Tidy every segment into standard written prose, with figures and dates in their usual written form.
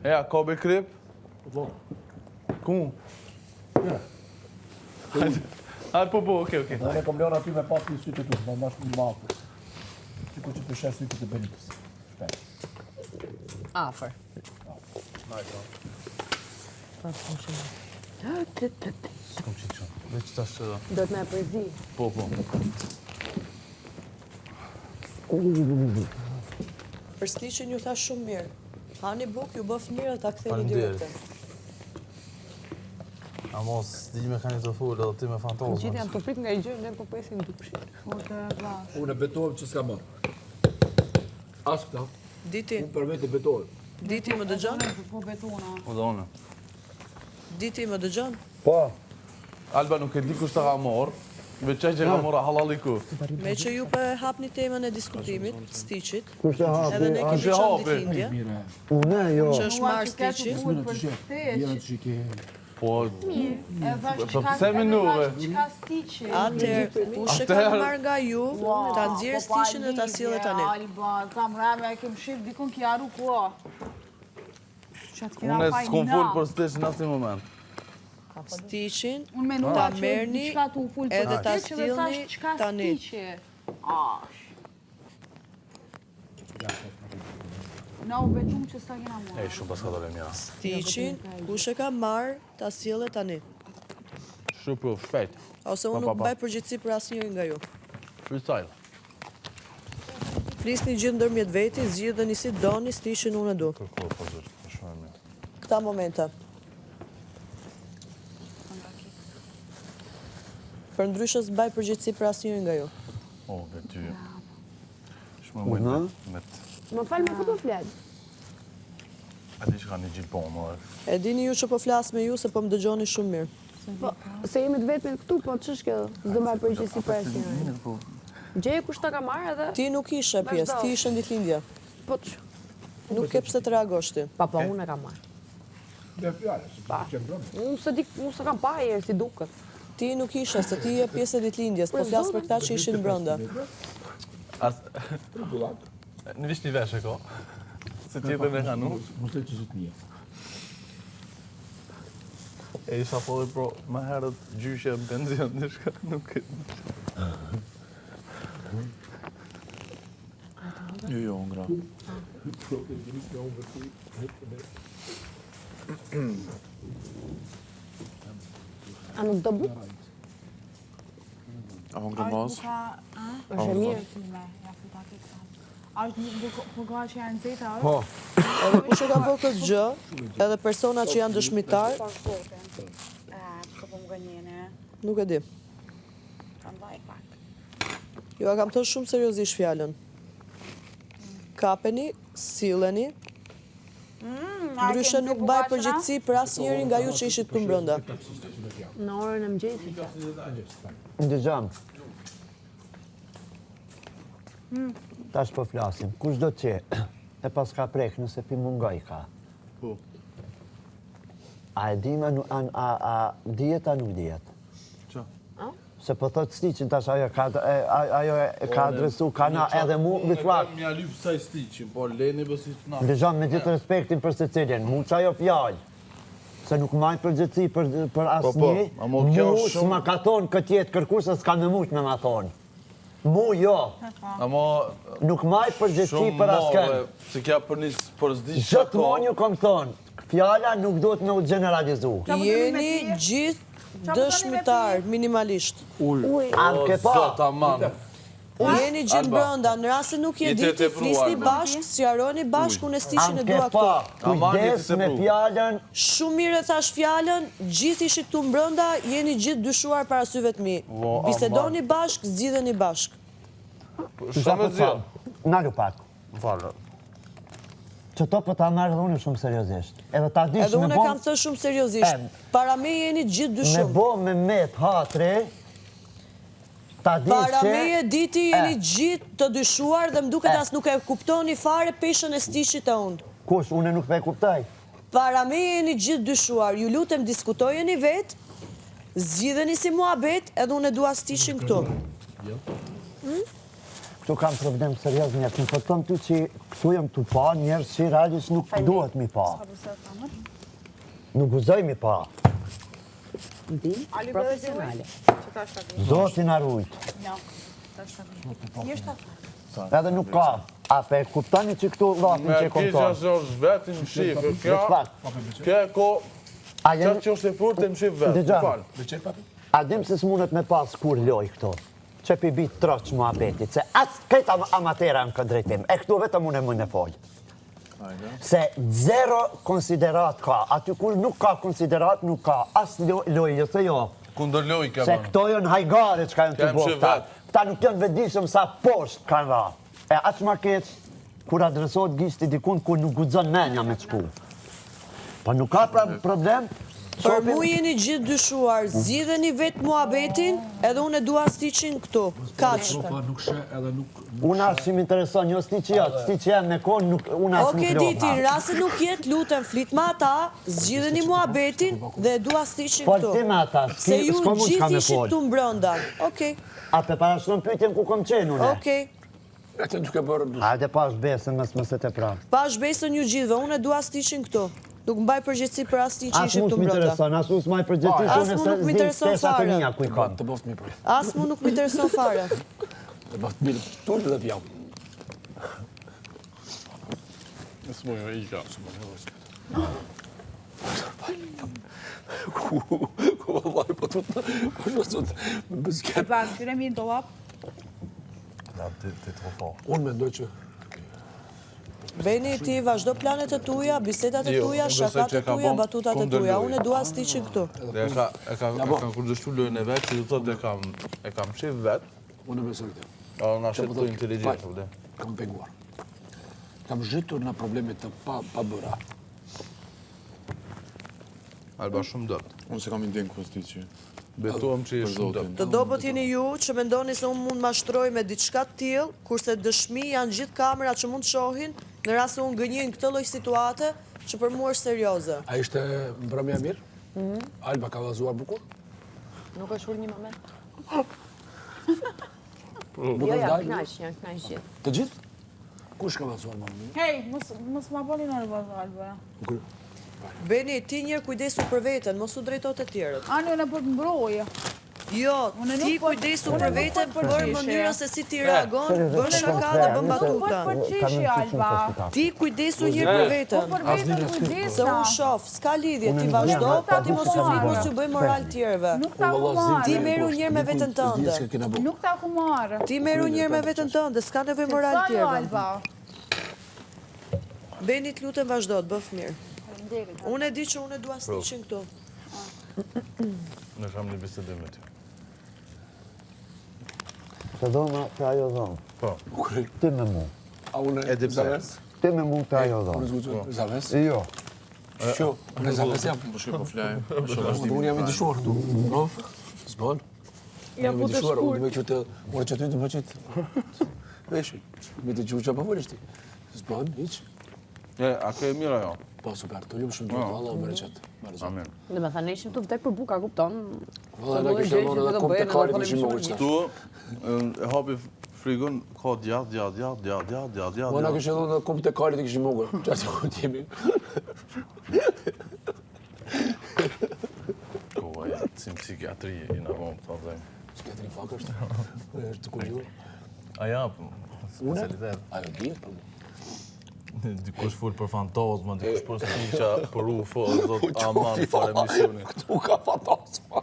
Ja, ka be krip? Ku? Hajde, po, okej. Unë e kom lënë aty me pas një sytë tu, më mash një makës. Sikur që të shes sytë të Benitës. Shpejt. Afer. S'kom qitë shumë. Veç tash... Do të me përzi. Po. Për stiqin ju thash shumë mirë. Hani buk, ju bëf mirë, ta ktheni direkte. A mos, di me ka një të full, edhe ti me fantozë. Qitë jam të prit nga i gjë, ne po presin dupshin. Unë e betohem që s'ka marrë. As këta, Diti, unë për vetë betohem. Diti më dëgjon? Po betona. O dhe une. Diti më dëgjon? Po. Alba nuk e di kush ta ka morë, veçaj që ka morë halaliku. Me që ju për hapni temën e diskutimit, stiqit, Kush e hapi? edhe ne kemi Kush e qënë hapi? ditëlindje, Unë jo. që është marrë stiqi. Jena të shike. Po, E thash pse minuve? çka stiqi. Atëherë, unë që kam marrë nga ju, ta nxjerë stiqin dhe ta sjellë tani. Alba, ta mrame, e kem shif dikun kjaru ko. Qatë kjera Unë faj s'kom na. full për stiqin në asnjë moment. Stiqin, Unë menua ta që merrni diçka tu full për edhe ta stiqi dhe thash sjellni çka tani. stiqi. Ash. Na u betum që s'ta kena mua. Shumë pas ka dole mjera. Stiqin, kush e ka marrë, ta sjellë tani. Shumë shpejt. Ose unë nuk baj përgjithësi për asnjërin nga ju. Freestyle. Flisni gjithë ndërmjet veti, zgjidheni si doni, stiqin unë e du. Kërko, po zërë, shumë e mirë. Këta momente. Për ndryshë s'baj përgjithësi për asnjërin nga ju. O, dhe ty. Shumë e me të... Më falë me ku po flet? A di që ka një gjilpon, më dhe. E dini ju që po flas me ju se po më dëgjoni shumë mirë. Po, se jemi të vetëme këtu, po që shke s'do me përgjithësi për asnjërin. Gjeje kush ta ka marrë edhe? Ti nuk ishe pjesë, ti ishe ditëlindje. Po që? Nuk ke pse të reagosh ti. Pa, unë e kam marrë. Dhe fjale, se të qenë brëmë. Unë se kam pa herë si duket. Ti nuk ishe, se ti je pjesë e ditëlindjes, po flas për këta që ishin brenda. Në vish një vesh e ko. Se tjetër me ka nuk. Mos e që zëtë një. E isha po dhe pro, ma herët gjyshe në penzion, në shka nuk e... Jo, ngra. A nuk do bu? A më ngra mas? Është e mirë. Ashtë nuk përgoha që janë zeta, Po. Edhe kush e ka bërë këtë gjë, edhe persona që janë dëshmitar, Që po më gënjene, nuk e di. kam vaj pak. Ju a kam thënë shumë seriozisht fjalën. Kapeni, silleni, ndryshe nuk baj përgjithësi për asnjërin nga ju që ishit këtu brenda. Në orën e mëngjesit. Ndëgjam. Tash po flasim. Kush do që e pas ka prek nëse pi mungoj ka? Po. A e dima, a dijet a nuk dijet? Qa? Se po thot stiqin tash ajo e ka adresu, ka na edhe mu bitwak. Mja lypë saj stiqin, po leni bësi të na. Ndëgjam me gjithë respektin për se cilin, mu që ajo fjallë. Se nuk majtë përgjithësi për asnjë, amo kjo mu shumë- s'ma ka thonë këtë jetë kërkush se s'ka me mujt me ma thonë. Mu jo, Amo... nuk majtë përgjithësi Shumë për asken. morë, se kja për njës për zdi Gjithë monju kom thonë, fjalla nuk duhet me u generalizu. Jeni gjithë dëshmitar, minimalisht. Am ke pa, Zot, aman. Jeni gjithë brenda, në rast se nuk je Jete diti, të pruar, flisni me. bashkë, sqaroni bashkë, unë e stiqin am e ke dua pa, këtu. kujdes me fjallën, Shumë mirë e thash fjalën, gjithë ishit këtu brenda, jeni gjithë dyshuar para syve të mi. Vo, Bisedoni bashkë, zgjidheni bashkë. Shumë e zjo. nalu pak. Më falë. Që to për ta marrë dhe unë shumë seriosisht. Edhe ta dish Edhe me unë e kam thënë shumë seriozisht. Para me jeni gjithë me dyshum. bo me met hatre, ta dish Para që... me e diti jeni gjithë të dyshuar dhe më duket as nuk e kuptoni fare peshën e stiqit e unë. Kush, unë nuk pe kuptaj. Para me jeni gjithë dyshuar, ju lutem diskutojeni vetë, zgjidheni si muhabet edhe unë e dua stiqin këtu. këtu kam problem serios njerës. Më thotëm ty që këtu jem të pa njerës që realisht nuk duhet mi pa. Nuk guzoj mi pa. Di, profesionale. Zotin arrujt. Edhe nuk ka. A pe kuptani që këtu latin që Me kisha kontor. se është vetin më shifë, kjo ko, A qatë që është e furt e më shifë vetë, Dëgja. falë. A dim se s'munët me pas kur loj këto. Që pi bit troq mua betit, se as këtë amatera në këtë drejtim. E këtu vetëm unë e më në folj. Se zero konsiderat ka. Aty kur nuk ka konsiderat, nuk ka. As loj, jo se jo. Kundër loj ke Se banë. këto janë hajgare që ka janë të Kem që bërë. vetë. Këta nuk janë vedishëm sa poshtë kanë ra. E aq ma keq, kur adresohet gishti dikun, kur nuk guxon menja me të shku. Pa nuk ka problem. Për mu jeni gjithë dyshuar, zgjidheni vetë muhabetin, edhe unë e dua stiqin këtu. Kaq. Nuk shë edhe nuk... Unë ashtë që më intereson, jo sti që jatë, sti që janë me konë, unë ashtë Oke, nuk Diti, rase nuk jetë, lutem, flit me ata, zgjidheni muhabetin dhe e dua stiqin Fol ti këtu. me ata, Se ju s'ko mund që ka gjithë me ishit fol. tu mbrënda. Okej, A pe parashton pyetjen ku kom qenë une? okej. Atë nuk e bërë... Hajde pa është besën mësë e pra. Pa shbesën ju gjithëve, unë e dua stiqin këtu. Nuk mbaj përgjithësi për asnjë që As ishit mu tu s'mi mbrënda. intereson, as mu s'maj përgjithis, As unë mu se nuk zdi m'intereson tesat e fare. mija kuj kam. Të bëftë mi prej. As mu nuk më intereson fare. Të bëftë mirë tullë dhe t'jam. S'moj me ika. Vallaj, po të po shosut me bisket. Ban, tyre mi në dolap. Ja, ti të po. Unë mendoj që Beni, ti vazhdo planet e tuja, bisedat e Jo, tuja, unë besoj shakat që e e ka tuja, bon batutat e kundër tuja. lojë. Unë e dua stiqin këtu. Dhe e ka kundërshtu lojën e vetë, që du thotë e kam shif vetë, unë e besoj këtë. a nga shetë të inteligentë, vëde. Kam penguar. Kam zhitur në problemet të pa bëra. Alba shumë dëtë. Unë se kam i ndenë kështi që... Betuam që i Për shumë Zotin. dëtë. Të dobët jeni ju që mendoni se unë mund mashtroj me diçka të tillë, kurse dëshmi janë gjithë kamerat që mund të shohin, në rast se unë gënjej në këtë lloj situate që për mua është serioze. A ishte mbrëmja mirë? Alba ka vazhuar bukur? Nuk është ul një moment. Nuk Jo, është janë dalë? knaq, janë knaq gjithë. Të gjithë? Kush ka vazhuar më mirë? Hej, mos ma boli në rëvazë, Alba. Beni, ti njerë kujdesu për veten, mos u drejto të tjerët. Ani, unë e për të mbrojë. Jo, Unë ti nuk po- kujdesu unë për nuk veten po për përgjigje. mënyrën se si ti reagon, bën shaka dhe bën batuta. Po përgjigje, Alba. Ti kujdesu njërë për Po veten. për vetën Se kujdesa. unë shof, s'ka lidhje, ti vazhdo, po ti mos u fik, mos u bëj moral tjerëve. Nuk ta humarë. Ti meru njërë me veten tënde. Nuk ta humarë. Ti meru njërë me veten tënde, s'ka nevojë moral Sa jo, tjerëve. Alba. Beni, të lutem vazhdo, të bëf mirë. Unë e di që unë e dua stiqin këtu. Në kam një bisedim me ty. Të dhoma të ajo dhomë. Po. Ti me mu. A unë E di pse. Zaves? Ti me mu të ajo Unë dhomë. zguqë Zaves? Jo. Sho, unë Zaves jam. Po shkoj po flajmë. Unë jam i dëshuar këtu. No? Zbon? Ja, Jam i po të dëshuar, shkurt. unë me që të... Unë që ty të më qitë. Veshë, me të gjuqë që përbërisht ti. Zbon, iq? A ke mirë ajo? Po, super, të ljumë shumë gjithë, Allah më reqet. Amen. Dhe me thënë, ishim të vdek për buka, kupton? Valla, në kështë e lorë edhe kom të karit në shimë qëta. Tu e hapi frigun, ka djatë. Po, në kështë e lorë edhe kom të karit në kështë mogë. Qatë ku t'jemi. Ko, e si psikiatri i në vonë, të dhejmë. S'ketri fak është. është të kullur. A ja, specialitet. Ajo dhjetë, për mu. Dikush full për fantazma, dikush për stiqa, për UFO, zot aman fare misioni. Këtu ka fantasma.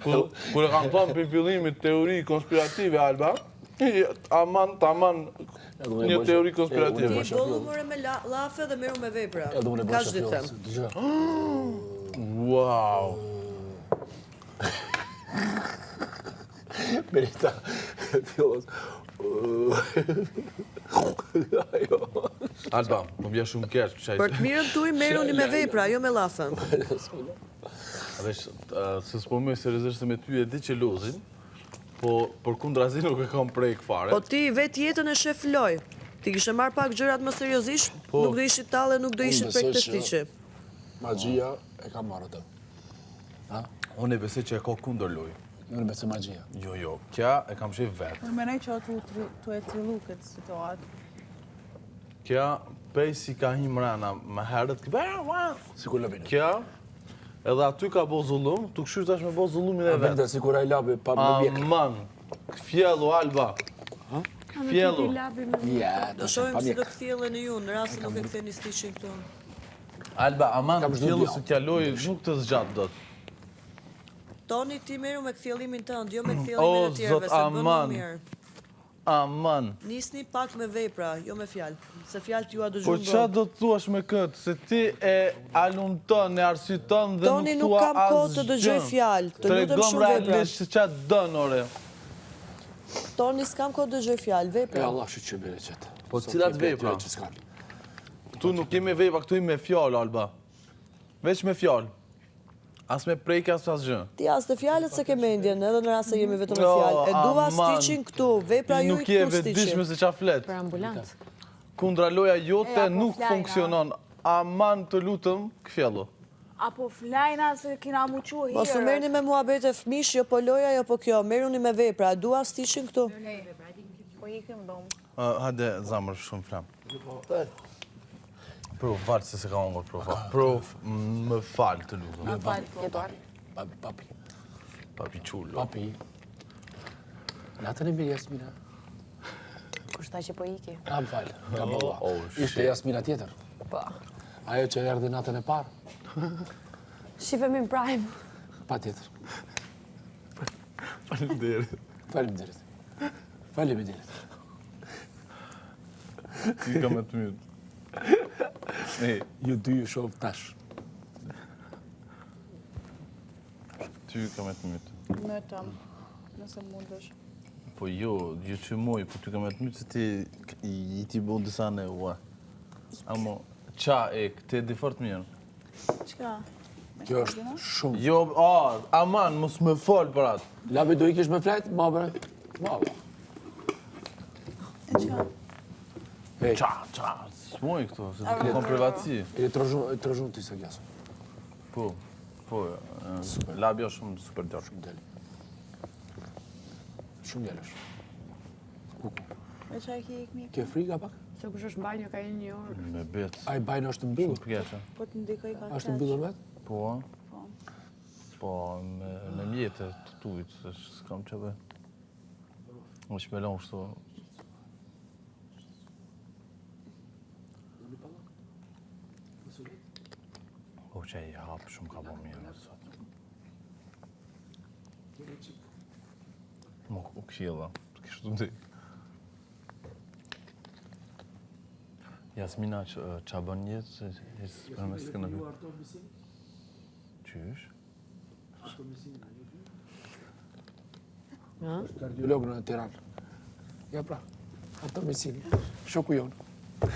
Kur e kam thonë për fillimit teori konspirative, Alba, aman, një teori Ti konspirative. bollu more me lafe dhe meru me vepra. Edhe unë e Ka bërë që që them. fjallës. Wow. Merita, fjallës. Ajo. Alba, më bje shumë keq, qaj. Për të mirën tuj, meruni me vepra, jo me lafen. Vesh, se s'po më seriozisht se me ty e di që lozin, po për kundrazi nuk e kam prejk fare. Po ti vetë jetën e shef loj. Ti kishe marrë pak gjërat më seriozisht, nuk do ishit talle, nuk do ishit prej këtë stiqe. Magjia e ka marrë të. Unë e besoj që e ka kundër loj. Unë me të magjia. Jo, kja e kam shif vetë. Unë menoj që tu e cillu këtë situatë. Kja, pej si ka hi mrena, më herët, Si kur lëbinu. kja, edhe aty ka bo zullum, tu këshyrë tash me bo zullumin e vetë. Vende si kur a i labi pa me bjek. Aman, këfjellu, Alba. Këfjellu. Ja, Do shohim si do kthjellën e ju në rast se nuk e ktheni stiqin këtu. Alba, aman, Kam këfjellu çdo se kja loj nuk të zgjatë dot. Toni, ti meru me kthjellimin tënd, jo me O, kthjellimin e tjerëve, zot, se bën më aman. mirë. Aman. Nisni pak me vepra, jo me fjalë, se fjalët ju a Po dëgjojnë. qa do të thuash me këtë, se ti e alunton, e arsyton dhe Toni, nuk nuk thua kam kohë të asgjë. dëgjoj fjalë, të lutem Tregom shumë vepra. realisht se qa dën, ore. Toni, s'kam kohë të dëgjoj fjalë, E vepra. Allah shë që bere qëtë. Po cilat vepra? Këtu nuk kemi vepra, këtu me fjallë, Alba. Veç me fjallë. As me prejke, as asgjë. Ti as të fjalët se ke mendjen, edhe në rast se jemi vetëm me Jo, fjalë. E dua aman. stiqin këtu, vepra Ti ju i nuk je këtu vetëdijshme stiqin. se qa flet. Për ambulant. Kundra loja jote apo nuk flajna. funksionon. Aman të lutëm, këfjellu. Apo flajna se kina mu qu hirë. Mos u merrni me muhabete fëmish, jo po loja, jo po kjo. Merruni me vepra, dua stiqin këtu. Po ikim dom. Hade, zamër, shumë flam. Pro, falë se se ka ongër, pro, më falë të lutëm. Papi. Papi qullo. Papi. Natën e mirë, Jasmina. Kushta që po iki. Kam falë, kam bëlla. Oh, Ishte Jasmina tjetër. Po. Ajo që erdhi natën e parë. Shifemi në prime. Pa tjetër. Faleminderit. Faleminderit. Faleminderit. Ti ka me të mytë. Ju dy ju shoh tash. Ty ka me të mytë. Më tëm, nëse mundesh. Po jo, që moj, po ty ka me të mytë se ti bo disa ne ua. Amo, qa e, këte di fort mirë. Qka? Kjo është shumë. Jo, aman, mos me folë për atë. Labi do ikish me flajt, ma bre. Ma bre. E qka? Hey, Qa, s'moj këto, se të kom privatësi. e trozhun ti se gjasë. Po, labi është shumë super djarë. Shumë deli. Shumë djelësh. E qa e ki ikmi? Ke frika pak? Se kush është banjo ka një orë. Me betë. A i bajnë është mbyllë? Përkeqe. Po të ndikoj ka Është mbyllur vetë? Po, po, me mjetë të tujtë, se s'kam që dhe. Më shmelon kështu. Po që i hapë shumë ka bo mirë në sot. Më u këshilla, kështu ndi. Jasmina qa bën jetë, se hisë për mes të kënë vjetë. Qysh? Kardiolog në Tiranë. Ja pra, ato mesini. Shoku jonë.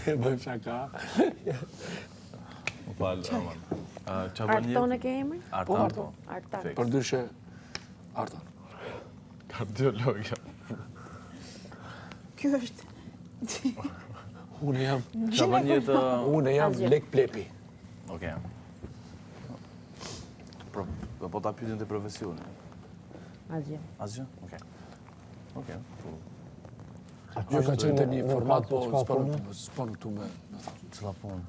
E bëjmë shaka. Më falë, aman. Qa bën jetë? Arton e ke emri? Artan, po. Artan. Fik. Për dyshe, Artan. Kardiologja. Kjo është... Unë jam, Qa bën jetë... unë jam lek plepi. Oke. Po ta pytin të profesioni. Asgjë. Asgjë? Oke. Oke. Jo ka qenë të një format, po Çka punë? s'pon këtu me thonë. Cila punë?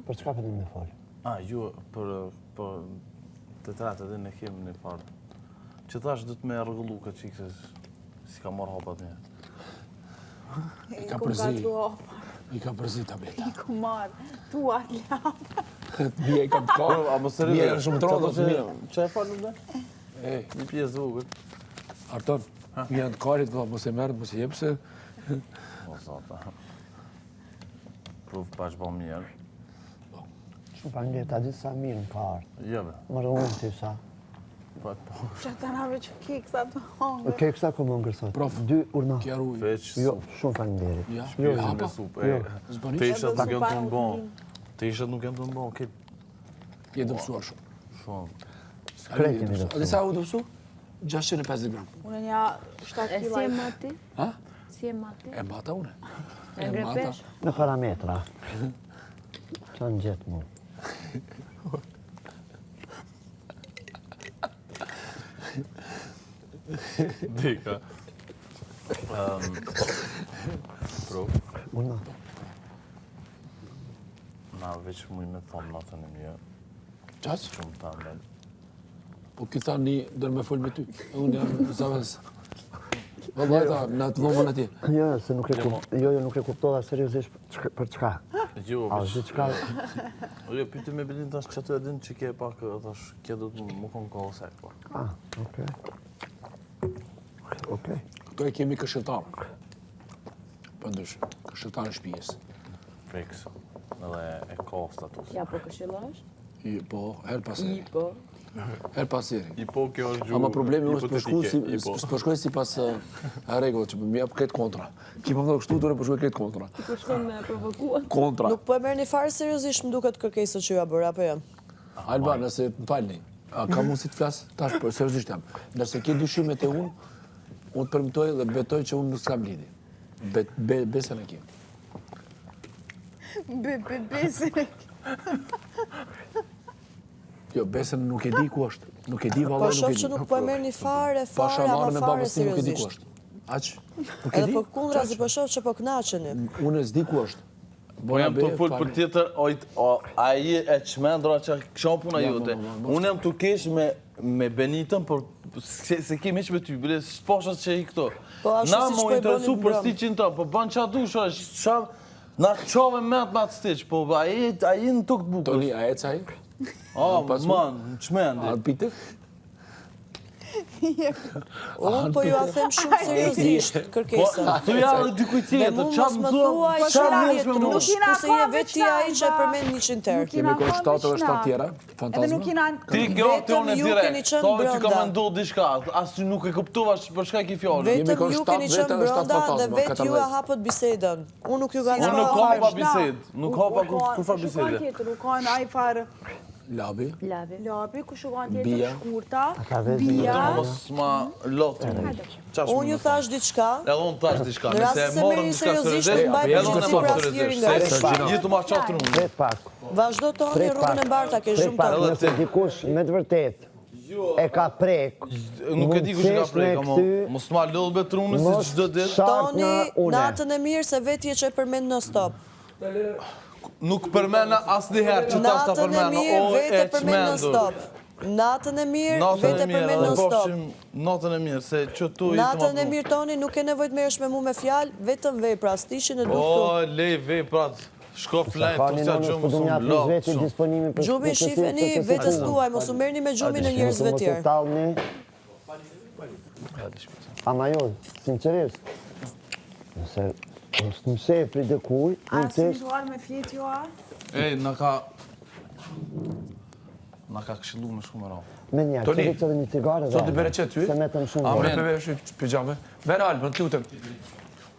Për çka për me folë? Ju, për të tratë edhe në kemë një farë. Që thash du të me rregullu këtë qikë, se si ka marrë hapat një. I ka përzi, i ka përzi tableta. I ku marë, tu atë lapë. Bje i ka të ka. A më së Bje në shumë trodhë, të mje. Që e falë në dhe? E, Një pjesë vogël. Arton, mi janë të karit, po mos e merë, mos e jepse. O, zata. Prov pash bo mirë. Shumë pa një, ta ditë sa mirë në ka ardhë. Jo, be. Më rëgunë ty sa. Po. Që të nave që keksa të hongë. Ke kësa ku më ngërësot? Prof, 2 urna. Kjaru i. Veç Jo, sup. shumë pa nderit. Ja, Jo, hapa. me sup. Jo. Zbani? Peshat nuk janë të më bon. Edhe Peshat nuk janë të më bon. Këtë Je dëmsuar shumë. shumë. Krejt jemi A dëmsuar. dhe sa u dëmsu? 650 gram. Unë nja 7 E si kila. e mati? Ha? Si e mati? E mbata une. E ngrepesh? Në parametra. Qa në gjithë mu. Dika. Pro. Unë. Na veç muj me thonë natën e mjë. Qaq? Shumë ta me. Po ki tha një dërë me folë me ty. Unë jam zavës. Vëllaj ta, në të vëmën atje. Jo, se nuk e kuptova seriozisht për çka. Jo, A është diçka? Jo, pyti me bilin tash që të edhin që ke pak, tash, ke do të më konë kohë sek, po. Ah, okej. Okej. Këto e kemi këshiltar. Për ndryshë, këshiltar në shpijes. Fiks. Edhe e ka status. Ja, po këshillash? Po, her pas heri. Po. Her pas heri. I po kjo është gjuhë Ama problemi është hipotetike, përshkoj si pas regullë që më jap këtë kontra. Ki më thonë kështu, tëre përshkoj këtë kontra. Ti po shkon me provokuar. Kontra. Nuk po e merrni fare seriozisht më duket kërkesat që ju ja bëra, apo jo? Alba, nëse më falni, a ka mundësi të flas tash për seriozisht jam. Nëse ke dyshimet e unë të permitoj dhe betoj që unë nuk s'kam lidi. Besën e kim. Besën e Jo, besën nuk e di ku është. Nuk e di Po vallaj, nuk shoh e di. që nuk po e merrni fare, Pasha ama marrë me fare babës tim, nuk e di ku seriozisht. është. Aq? Nuk e Edhe di. për kundrazi po shoh që po kënaqeni. Unë s'di ku është. Po jam të full për tjetër, a i e qmendra që kësha puna jote. Unë jam të kesh me Benitën, por se kemi që me ty, bile, s'poshat që i këto. Po ashtu Na siç më po i interesu bëni për brëm. stiqin të, po ban qa dusha, na qove me atë stiq, po a i në tuk të bukës. Toni, a e caj? A, man, qmendi. A pite? Unë po ju a them shumë seriozisht kërkesën. Tu ja dhe dikuj Dhe tjetër, mu qa mos më më thua, thuaj qa që më je me mu? trush, Nuk jena kurse je ka veti veçna, ai që e ba. përmend 100 terë. Kemi kohë 7 edhe 7 tjera, Edhe nuk fantazma. jena... Ti kjo Vetëm të unë e ju direkt, keni qenë to që ka brenda. mendu diçka, as që nuk e kuptova për shka ki fjallë. Vetëm kohë ju 7 keni qenë vete dhe 7 brenda dhe fantazma, vetë ju e 14. hapët bisedën. Unë nuk ju Unë garancoj. nuk hapa bised, nuk hapa kur fa bisede. Nuk kanë aj farë Labi, labi, ku shukon tjetër Bia. shkurta, Ka vetë bia, Të mos ma lotë. Unë ju thash diçka. Edhe unë tash diçka, Në rast nëse se morëm merri diçka seriozisht, seriozisht, mbaj edhe unë përgjegjësi e për morëm asnjërin nga seriozisht. ju. Jetu ma qaftër unë. Pret pak. Vazhdo të honi rrugën e mbarta, ke Pret shumë pak, të. nëse dikush me të vërtet e ka prek. Nuk e di kush e ka prek, ama mos ma lodh be trunës si çdo ditë. Toni, natën e mirë se veti e që e përmend në stop. Nuk përmena asnjëherë që tash ta Natën e përmena. mirë, O, vete e përmend në çmendur. stop. Natën e mirë, Natën vete e mirë, përmend edhe në stop. bofshim natën e mirë, se që tu i të Natën e mirë, Toni, nuk e nevojt merresh me mu me fjalë, vetëm vepra, stiqin e du këtu. O, lej veprat, shko flajt, Ka të një se nënës gjumë për du mja shumë për lotë veti shumë. disponimi për Gjumin shifeni vetës tuaj, mos u merrni me gjumin e njerëzve tjerë. Ama jo, sinqerisht, nëse është në shefri dhe kuj, a në si tesh, mituar me fjetë jo a? Ej, na ka këshillu me shumë rao. me njerë, Toni, që dhe një cigare sot i bere qëtë ty? se metëm shumë A vërë. me përve është pijame. Vera Albë, në të lutem.